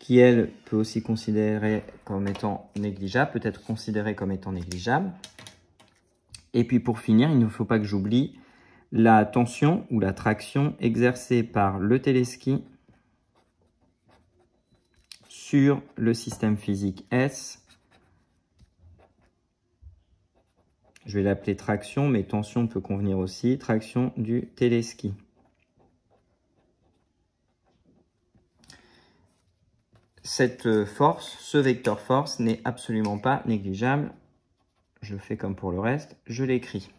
qui elle peut aussi considérer comme étant négligeable, peut être considérée comme étant négligeable. Et puis pour finir, il ne faut pas que j'oublie la tension ou la traction exercée par le téléski sur le système physique S. Je vais l'appeler traction, mais tension peut convenir aussi. Traction du téléski. Cette force, ce vecteur force, n'est absolument pas négligeable. Je fais comme pour le reste, je l'écris.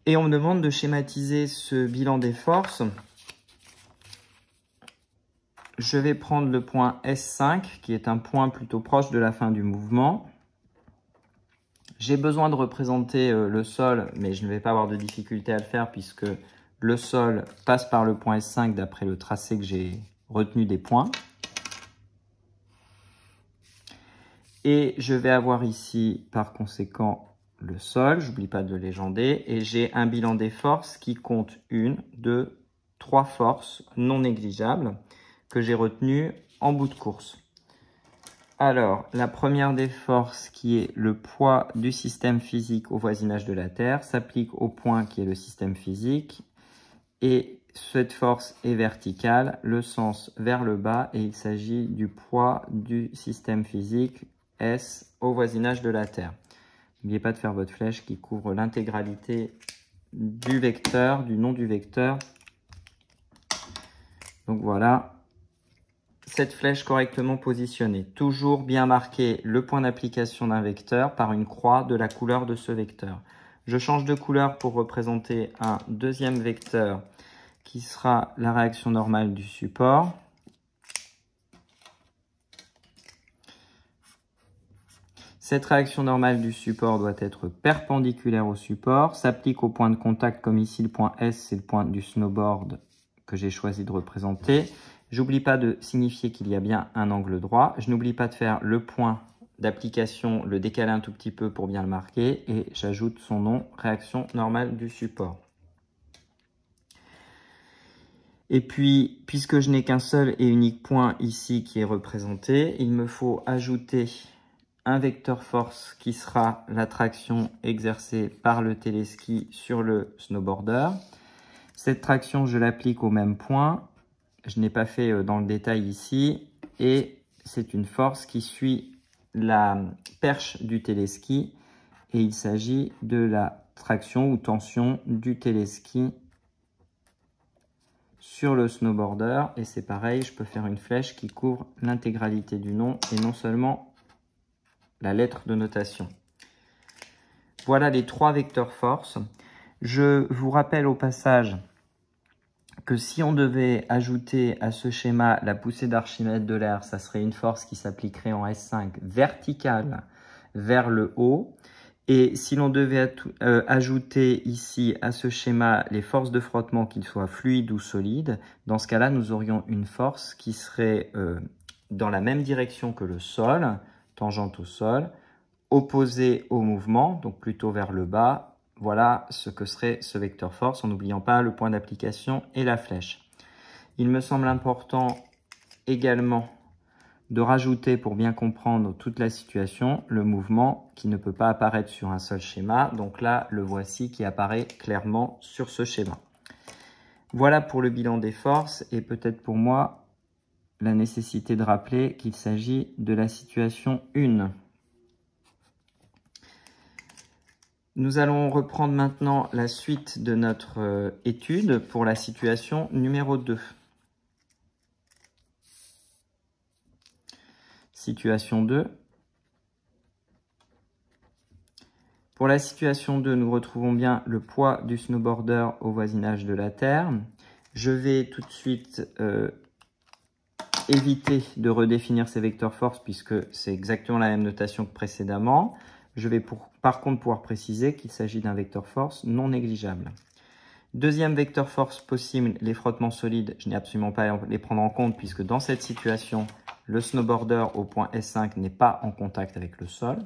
Et on me demande de schématiser ce bilan des forces. Je vais prendre le point S5, qui est un point plutôt proche de la fin du mouvement. J'ai besoin de représenter le sol, mais je ne vais pas avoir de difficulté à le faire puisque le sol passe par le point S5 d'après le tracé que j'ai retenu des points. Et je vais avoir ici, par conséquent, le sol, j'oublie pas de légender, et j'ai un bilan des forces qui compte 1, 2, 3 forces non négligeables que j'ai retenues en bout de course. Alors, la première des forces qui est le poids du système physique au voisinage de la Terre s'applique au point qui est le système physique et cette force est verticale, le sens vers le bas et il s'agit du poids du système physique S au voisinage de la Terre. N'oubliez pas de faire votre flèche qui couvre l'intégralité du vecteur, du nom du vecteur. Donc voilà, cette flèche correctement positionnée. Toujours bien marquer le point d'application d'un vecteur par une croix de la couleur de ce vecteur. Je change de couleur pour représenter un deuxième vecteur qui sera la réaction normale du support. Cette réaction normale du support doit être perpendiculaire au support, s'applique au point de contact comme ici le point S, c'est le point du snowboard que j'ai choisi de représenter. J'oublie pas de signifier qu'il y a bien un angle droit. Je n'oublie pas de faire le point d'application, le décaler un tout petit peu pour bien le marquer et j'ajoute son nom, réaction normale du support. Et puis, puisque je n'ai qu'un seul et unique point ici qui est représenté, il me faut ajouter un vecteur force qui sera la traction exercée par le téléski sur le snowboarder. Cette traction, je l'applique au même point. Je n'ai pas fait dans le détail ici. Et c'est une force qui suit la perche du téléski. Et il s'agit de la traction ou tension du téléski sur le snowboarder. Et c'est pareil, je peux faire une flèche qui couvre l'intégralité du nom et non seulement la lettre de notation. Voilà les 3 vecteurs force. Je vous rappelle au passage que si on devait ajouter à ce schéma la poussée d'Archimède de l'air, ça serait une force qui s'appliquerait en S5 verticale vers le haut. Et si l'on devait ajouter ici à ce schéma les forces de frottement, qu'ils soient fluides ou solides, dans ce cas-là, nous aurions une force qui serait dans la même direction que le sol, tangente au sol, opposée au mouvement, donc plutôt vers le bas. Voilà ce que serait ce vecteur force, en n'oubliant pas le point d'application et la flèche. Il me semble important également de rajouter, pour bien comprendre toute la situation, le mouvement qui ne peut pas apparaître sur un seul schéma. Donc là, le voici qui apparaît clairement sur ce schéma. Voilà pour le bilan des forces et peut-être pour moi la nécessité de rappeler qu'il s'agit de la situation 1. Nous allons reprendre maintenant la suite de notre étude pour la situation numéro 2. Situation 2. Pour la situation 2, nous retrouvons bien le poids du snowboarder au voisinage de la Terre. Je vais tout de suite éviter de redéfinir ces vecteurs force puisque c'est exactement la même notation que précédemment. Je vais par contre pouvoir préciser qu'il s'agit d'un vecteur force non négligeable. Deuxième vecteur force possible, les frottements solides, je n'ai absolument pas à les prendre en compte puisque dans cette situation, le snowboarder au point S5 n'est pas en contact avec le sol.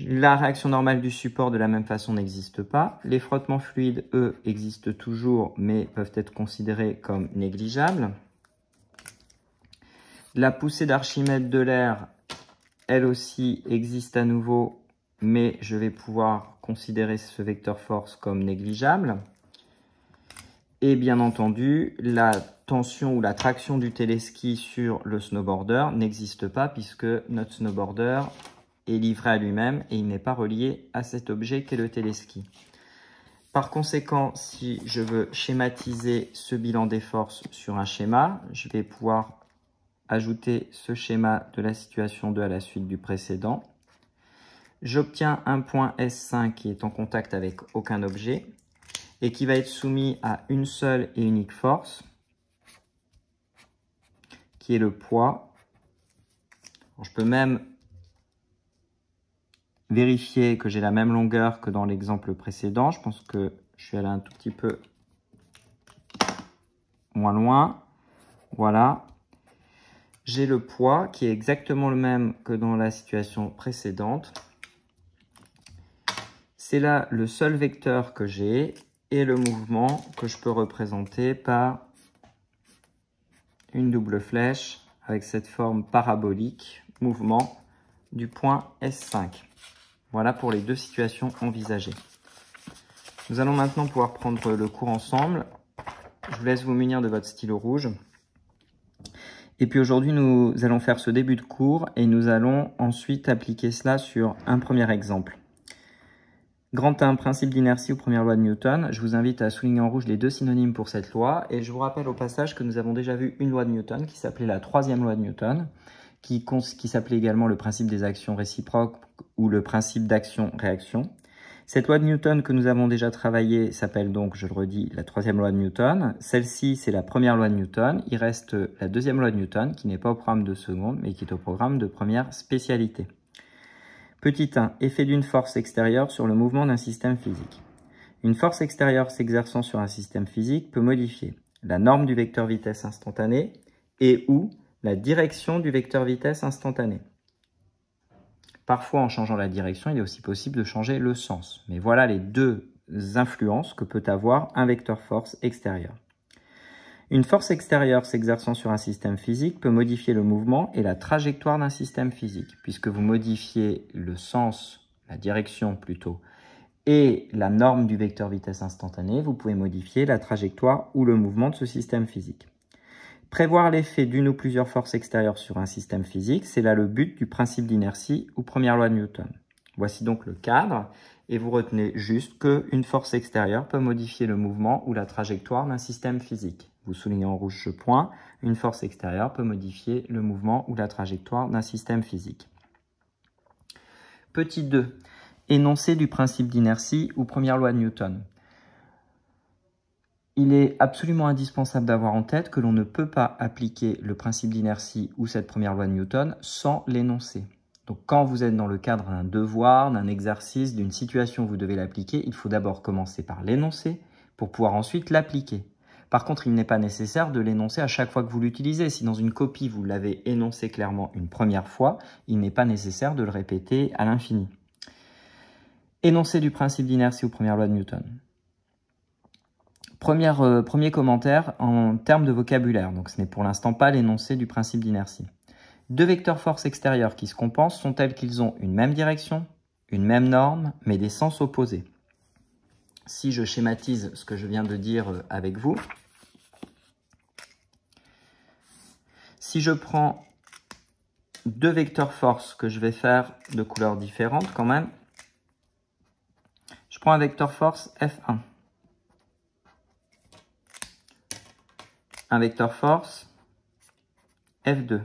La réaction normale du support de la même façon n'existe pas. Les frottements fluides, eux, existent toujours, mais peuvent être considérés comme négligeables. La poussée d'Archimède de l'air, elle aussi, existe à nouveau, mais je vais pouvoir considérer ce vecteur force comme négligeable. Et bien entendu, la tension ou la traction du téléski sur le snowboarder n'existe pas puisque notre snowboarder est livré à lui-même et il n'est pas relié à cet objet qu'est le téléski. Par conséquent, si je veux schématiser ce bilan des forces sur un schéma, je vais pouvoir ajouter ce schéma de la situation 2 à la suite du précédent. J'obtiens un point S5 qui est en contact avec aucun objet et qui va être soumis à une seule et unique force, qui est le poids. Alors, je peux même vérifier que j'ai la même longueur que dans l'exemple précédent. Je pense que je suis allé un tout petit peu moins loin. Voilà. J'ai le poids qui est exactement le même que dans la situation précédente. C'est là le seul vecteur que j'ai et le mouvement que je peux représenter par une double flèche avec cette forme parabolique, mouvement du point S5. Voilà pour les deux situations envisagées. Nous allons maintenant pouvoir prendre le cours ensemble. Je vous laisse vous munir de votre stylo rouge. Et puis aujourd'hui, nous allons faire ce début de cours et nous allons ensuite appliquer cela sur un premier exemple. Grand 1, principe d'inertie ou première loi de Newton. Je vous invite à souligner en rouge les deux synonymes pour cette loi. Et je vous rappelle au passage que nous avons déjà vu une loi de Newton qui s'appelait la troisième loi de Newton, qui s'appelait également le principe des actions réciproques ou le principe d'action-réaction. Cette loi de Newton que nous avons déjà travaillée s'appelle donc, je le redis, la troisième loi de Newton. Celle-ci, c'est la première loi de Newton. Il reste la deuxième loi de Newton qui n'est pas au programme de seconde, mais qui est au programme de première spécialité. Petit 1. Effet d'une force extérieure sur le mouvement d'un système physique. Une force extérieure s'exerçant sur un système physique peut modifier la norme du vecteur vitesse instantané et ou la direction du vecteur vitesse instantané. Parfois, en changeant la direction, il est aussi possible de changer le sens. Mais voilà les deux influences que peut avoir un vecteur force extérieur. Une force extérieure s'exerçant sur un système physique peut modifier le mouvement et la trajectoire d'un système physique, puisque vous modifiez le sens, la direction plutôt, et la norme du vecteur vitesse instantané, vous pouvez modifier la trajectoire ou le mouvement de ce système physique. Prévoir l'effet d'une ou plusieurs forces extérieures sur un système physique, c'est là le but du principe d'inertie ou première loi de Newton. Voici donc le cadre, et vous retenez juste qu'une force extérieure peut modifier le mouvement ou la trajectoire d'un système physique. Vous soulignez en rouge ce point, une force extérieure peut modifier le mouvement ou la trajectoire d'un système physique. Petit 2, énoncé du principe d'inertie ou première loi de Newton. Il est absolument indispensable d'avoir en tête que l'on ne peut pas appliquer le principe d'inertie ou cette première loi de Newton sans l'énoncer. Donc quand vous êtes dans le cadre d'un devoir, d'un exercice, d'une situation où vous devez l'appliquer, il faut d'abord commencer par l'énoncer pour pouvoir ensuite l'appliquer. Par contre, il n'est pas nécessaire de l'énoncer à chaque fois que vous l'utilisez. Si dans une copie, vous l'avez énoncé clairement une première fois, il n'est pas nécessaire de le répéter à l'infini. Énoncé du principe d'inertie ou première loi de Newton. Premier commentaire en termes de vocabulaire. Donc ce n'est pour l'instant pas l'énoncé du principe d'inertie. Deux vecteurs force extérieures qui se compensent sont tels qu'ils ont une même direction, une même norme, mais des sens opposés. Si je schématise ce que je viens de dire avec vous, si je prends deux vecteurs force que je vais faire de couleurs différentes quand même, je prends un vecteur force F1, un vecteur force F2.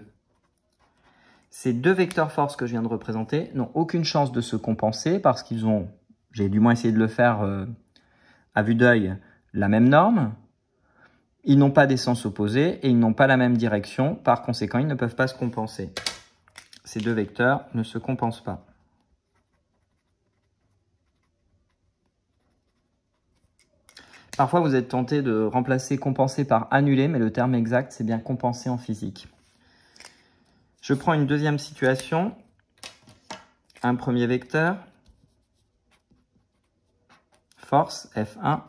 Ces deux vecteurs force que je viens de représenter n'ont aucune chance de se compenser parce qu'ils ont, j'ai du moins essayé de le faire à vue d'œil, la même norme. Ils n'ont pas des sens opposés et ils n'ont pas la même direction. Par conséquent, ils ne peuvent pas se compenser. Ces deux vecteurs ne se compensent pas. Parfois, vous êtes tenté de remplacer compenser par annuler, mais le terme exact, c'est bien compenser en physique. Je prends une deuxième situation, un premier vecteur. force, F1.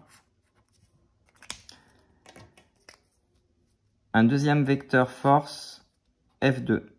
Un deuxième vecteur force, F2.